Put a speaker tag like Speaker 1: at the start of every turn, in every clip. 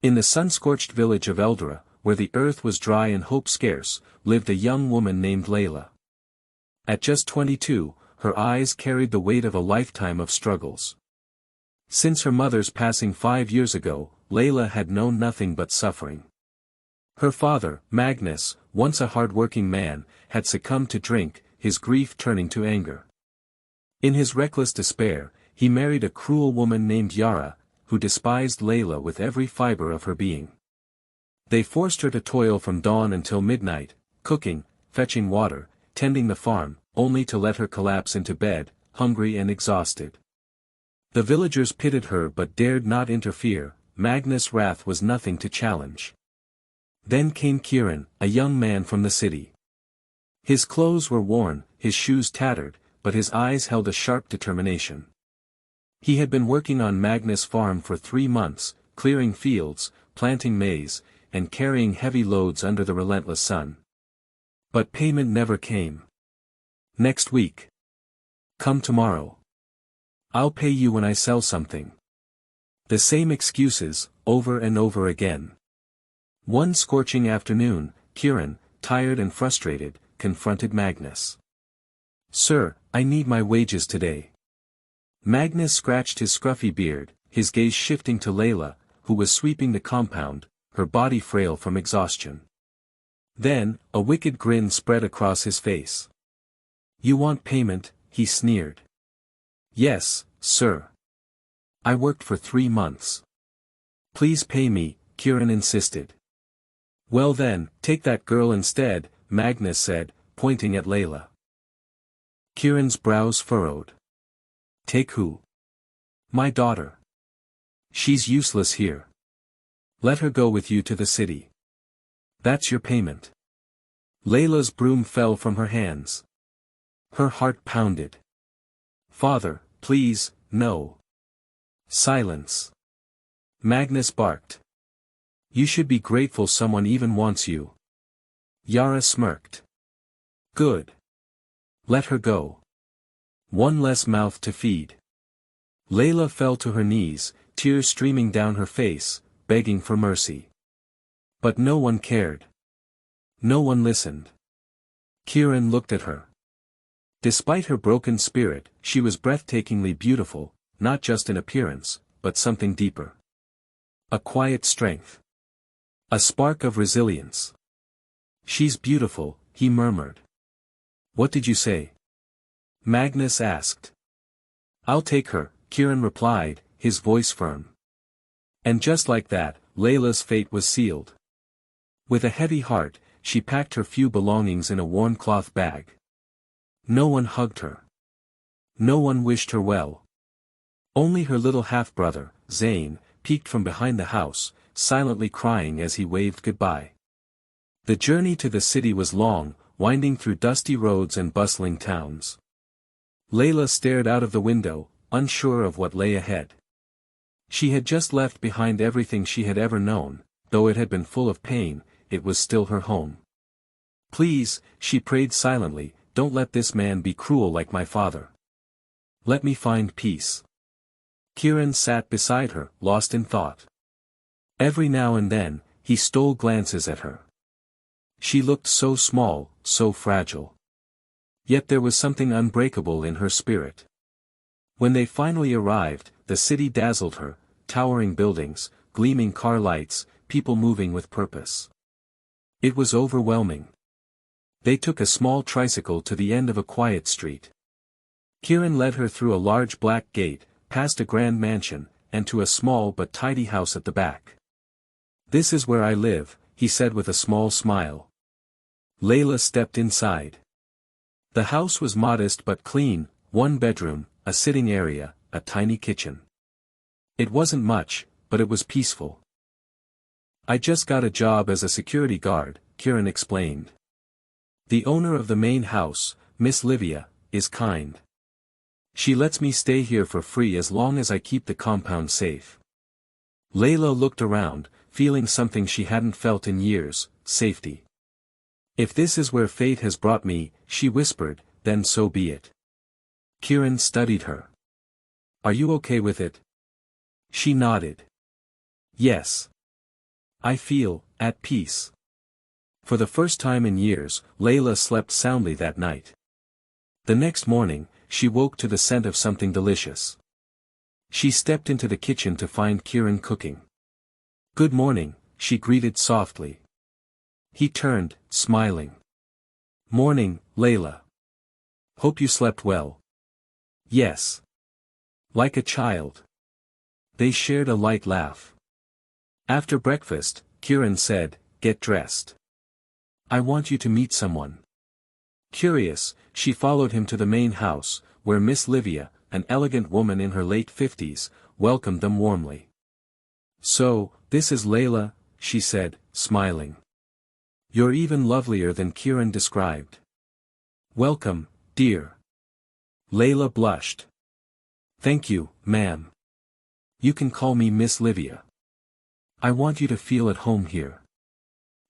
Speaker 1: In the sun-scorched village of Eldra, where the earth was dry and hope scarce, lived a young woman named Layla. At just 22, her eyes carried the weight of a lifetime of struggles. Since her mother's passing 5 years ago, Layla had known nothing but suffering. Her father, Magnus, once a hard-working man, had succumbed to drink, his grief turning to anger. In his reckless despair, he married a cruel woman named Yara, who despised Layla with every fiber of her being. They forced her to toil from dawn until midnight, cooking, fetching water, tending the farm, only to let her collapse into bed, hungry and exhausted. The villagers pitied her but dared not interfere. Magnus' wrath was nothing to challenge. Then came Kieran, a young man from the city. His clothes were worn, his shoes tattered, but his eyes held a sharp determination. He had been working on Magnus' farm for 3 months, clearing fields, planting maize, and carrying heavy loads under the relentless sun. But payment never came. Next week. Come tomorrow. I'll pay you when I sell something. The same excuses, over and over again. One scorching afternoon, Kieran, tired and frustrated, confronted Magnus. "Sir, I need my wages today." Magnus scratched his scruffy beard, his gaze shifting to Layla, who was sweeping the compound, her body frail from exhaustion. Then, a wicked grin spread across his face. "You want payment?" he sneered. "Yes, sir. I worked for 3 months. Please pay me," Kieran insisted. "Well then, take that girl instead," Magnus said, pointing at Layla. Kieran's brows furrowed. "Take who?" "My daughter. She's useless here. Let her go with you to the city. That's your payment." Layla's broom fell from her hands. Her heart pounded. "Father, please, no." "Silence." Magnus barked. "You should be grateful someone even wants you." Yara smirked. "Good. Let her go. One less mouth to feed." Layla fell to her knees, tears streaming down her face, begging for mercy. But no one cared. No one listened. Kieran looked at her. Despite her broken spirit, she was breathtakingly beautiful, not just in appearance, but something deeper. A quiet strength. A spark of resilience. "She's beautiful," he murmured. "What did you say?" Magnus asked. "I'll take her," Kieran replied, his voice firm. And just like that, Layla's fate was sealed. With a heavy heart, she packed her few belongings in a worn cloth bag. No one hugged her. No one wished her well. Only her little half-brother, Zane, peeked from behind the house, silently crying as he waved goodbye. The journey to the city was long, winding through dusty roads and bustling towns. Layla stared out of the window, unsure of what lay ahead. She had just left behind everything she had ever known, though it had been full of pain, it was still her home. "Please," she prayed silently, "don't let this man be cruel like my father. Let me find peace." Kieran sat beside her, lost in thought. Every now and then, he stole glances at her. She looked so small, so fragile. Yet there was something unbreakable in her spirit. When they finally arrived, the city dazzled her, towering buildings, gleaming car lights, people moving with purpose. It was overwhelming. They took a small tricycle to the end of a quiet street. Kieran led her through a large black gate, past a grand mansion, and to a small but tidy house at the back. "This is where I live," he said with a small smile. Layla stepped inside. The house was modest but clean, 1 bedroom, a sitting area, a tiny kitchen. It wasn't much, but it was peaceful. "I just got a job as a security guard," Kieran explained. "The owner of the main house, Miss Livia, is kind. She lets me stay here for free as long as I keep the compound safe." Layla looked around, feeling something she hadn't felt in years, safety. "If this is where fate has brought me," she whispered, "then so be it." Kieran studied her. "Are you okay with it?" She nodded. "Yes. I feel at peace. For the first time in years, Layla slept soundly that night. The next morning, she woke to the scent of something delicious. She stepped into the kitchen to find Kieran cooking. "Good morning," she greeted softly. He turned, smiling. "Morning, Layla. Hope you slept well." "Yes. Like a child." They shared a light laugh. After breakfast, Kieran said, "Get dressed. I want you to meet someone." Curious, she followed him to the main house, where Miss Livia, an elegant woman in her late 50s, welcomed them warmly. "So, this is Layla," she said, smiling. "You're even lovelier than Kieran described." "Welcome, dear." Layla blushed. "Thank you, ma'am. You can call me Miss Livia. I want you to feel at home here."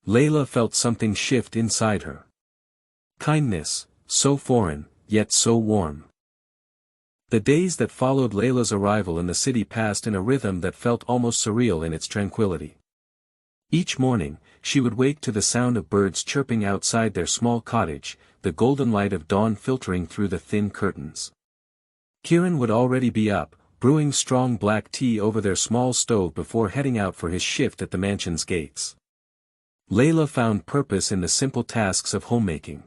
Speaker 1: Layla felt something shift inside her. Kindness, so foreign, yet so warm. The days that followed Layla's arrival in the city passed in a rhythm that felt almost surreal in its tranquility. Each morning, she would wake to the sound of birds chirping outside their small cottage, the golden light of dawn filtering through the thin curtains. Kieran would already be up, brewing strong black tea over their small stove before heading out for his shift at the mansion's gates. Layla found purpose in the simple tasks of homemaking.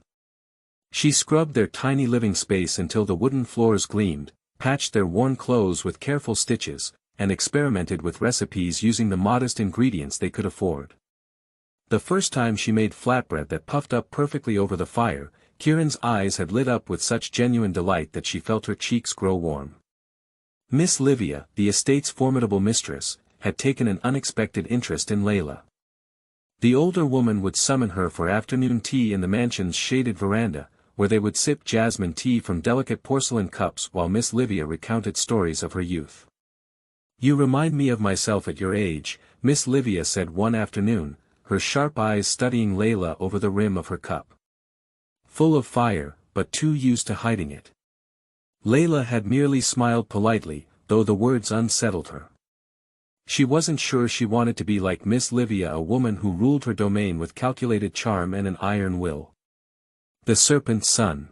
Speaker 1: She scrubbed their tiny living space until the wooden floors gleamed, patched their worn clothes with careful stitches, and experimented with recipes using the modest ingredients they could afford. The first time she made flatbread that puffed up perfectly over the fire, Kieran's eyes had lit up with such genuine delight that she felt her cheeks grow warm. Miss Livia, the estate's formidable mistress, had taken an unexpected interest in Layla. The older woman would summon her for afternoon tea in the mansion's shaded veranda, where they would sip jasmine tea from delicate porcelain cups while Miss Livia recounted stories of her youth. "You remind me of myself at your age," Miss Livia said one afternoon, her sharp eyes studying Layla over the rim of her cup. Full of fire, but too used to hiding it. Layla had merely smiled politely, though the words unsettled her. She wasn't sure she wanted to be like Miss Livia, a woman who ruled her domain with calculated charm and an iron will. The serpent's son.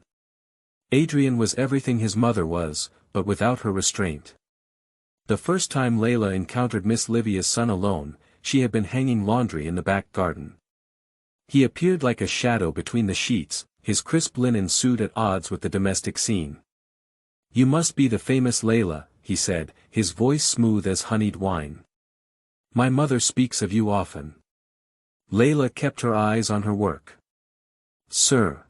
Speaker 1: Adrian was everything his mother was, but without her restraint. The first time Layla encountered Miss Livia's son alone, she had been hanging laundry in the back garden. He appeared like a shadow between the sheets, his crisp linen suit at odds with the domestic scene. "You must be the famous Layla," he said, his voice smooth as honeyed wine. "My mother speaks of you often." Layla kept her eyes on her work. "Sir."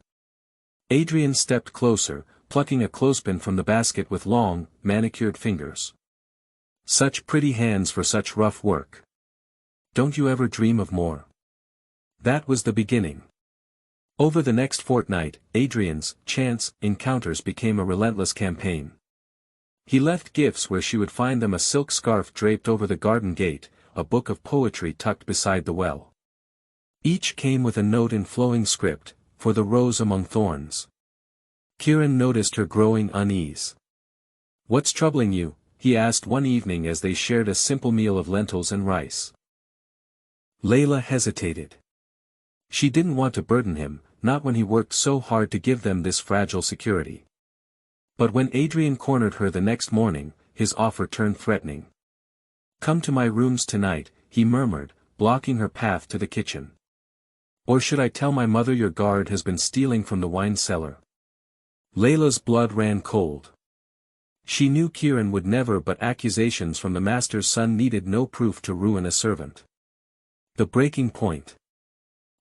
Speaker 1: Adrian stepped closer, plucking a clothespin from the basket with long, manicured fingers. "Such pretty hands for such rough work. Don't you ever dream of more?" That was the beginning. Over the next fortnight, Adrian's chance encounters became a relentless campaign. He left gifts where she would find them: a silk scarf draped over the garden gate, a book of poetry tucked beside the well. Each came with a note in flowing script, for the rose among thorns. Kieran noticed her growing unease. "What's troubling you?" he asked one evening as they shared a simple meal of lentils and rice. Layla hesitated. She didn't want to burden him, not when he worked so hard to give them this fragile security. But when Adrian cornered her the next morning, his offer turned threatening. "Come to my rooms tonight," he murmured, blocking her path to the kitchen. "Or should I tell my mother your guard has been stealing from the wine cellar?" Layla's blood ran cold. She knew Kieran would never, but accusations from the master's son needed no proof to ruin a servant. The breaking point.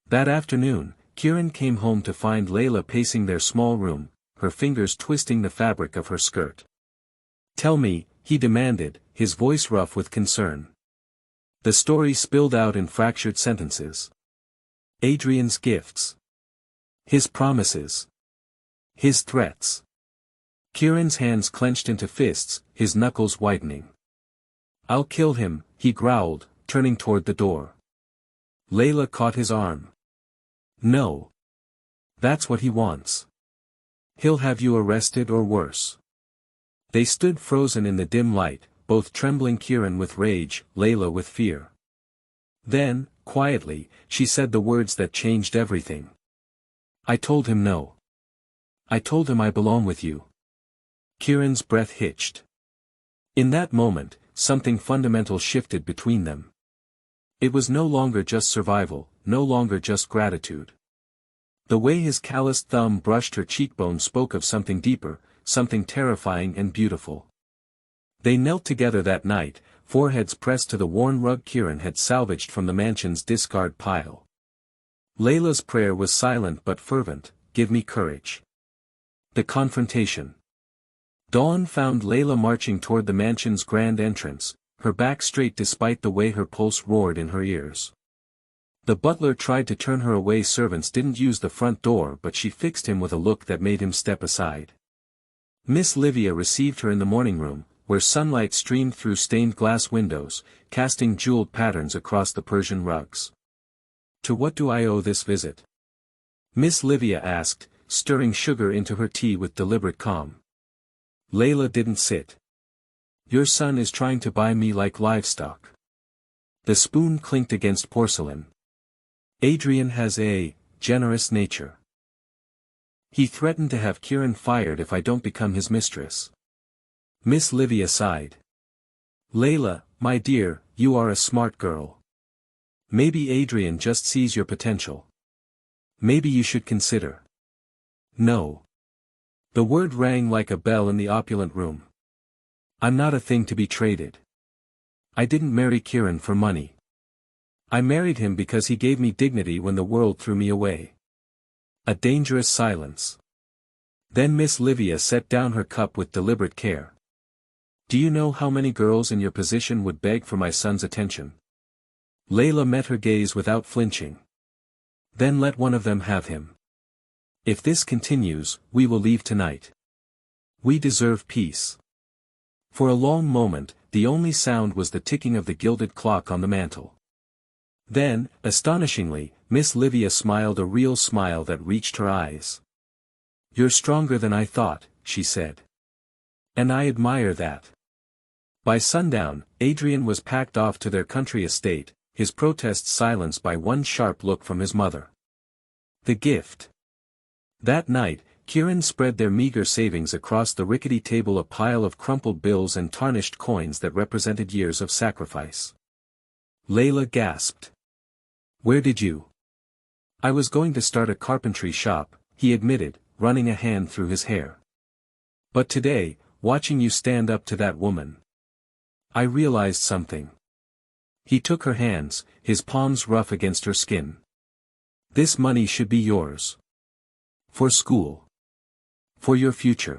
Speaker 1: That afternoon, Kieran came home to find Layla pacing their small room, her fingers twisting the fabric of her skirt. "Tell me," he demanded, his voice rough with concern. The story spilled out in fractured sentences. Adrian's gifts. His promises. His threats. Kieran's hands clenched into fists, his knuckles whitening. "I'll kill him," he growled, turning toward the door. Layla caught his arm. "No. That's what he wants. He'll have you arrested or worse." They stood frozen in the dim light, both trembling, Kieran with rage, Layla with fear. Then, quietly, she said the words that changed everything. I told him no. I told him I belong with you. Kieran's breath hitched. In that moment, something fundamental shifted between them. It was no longer just survival, no longer just gratitude. The way his calloused thumb brushed her cheekbone spoke of something deeper, something terrifying and beautiful. They knelt together that night, foreheads pressed to the worn rug Kieran had salvaged from the mansion's discard pile. Layla's prayer was silent but fervent, "Give me courage." The confrontation. Dawn found Layla marching toward the mansion's grand entrance, her back straight despite the way her pulse roared in her ears. The butler tried to turn her away. Servants didn't use the front door, but she fixed him with a look that made him step aside. Miss Livia received her in the morning room, where sunlight streamed through stained glass windows, casting jeweled patterns across the Persian rugs. "To what do I owe this visit?" Miss Livia asked, stirring sugar into her tea with deliberate calm. Layla didn't sit. "Your son is trying to buy me like livestock." The spoon clinked against porcelain. "Adrian has a generous nature. He threatened to have Kieran fired if I don't become his mistress." Miss Livia sighed. "Layla, my dear, you are a smart girl. Maybe Adrian just sees your potential. Maybe you should consider." "No." The word rang like a bell in the opulent room. "I'm not a thing to be traded. I didn't marry Kieran for money. I married him because he gave me dignity when the world threw me away." A dangerous silence. Then Miss Livia set down her cup with deliberate care. "Do you know how many girls in your position would beg for my son's attention?" Layla met her gaze without flinching. "Then let one of them have him. If this continues, we will leave tonight. We deserve peace." For a long moment, the only sound was the ticking of the gilded clock on the mantel. Then, astonishingly, Miss Livia smiled, a real smile that reached her eyes. "You're stronger than I thought," she said. "And I admire that." By sundown, Adrian was packed off to their country estate, his protests silenced by one sharp look from his mother. The gift. That night, Kieran spread their meager savings across the rickety table, a pile of crumpled bills and tarnished coins that represented years of sacrifice. Layla gasped. "Where did you?" "I was going to start a carpentry shop," he admitted, running a hand through his hair. "But today, watching you stand up to that woman, I realized something." He took her hands, his palms rough against her skin. "This money should be yours. For school. For your future.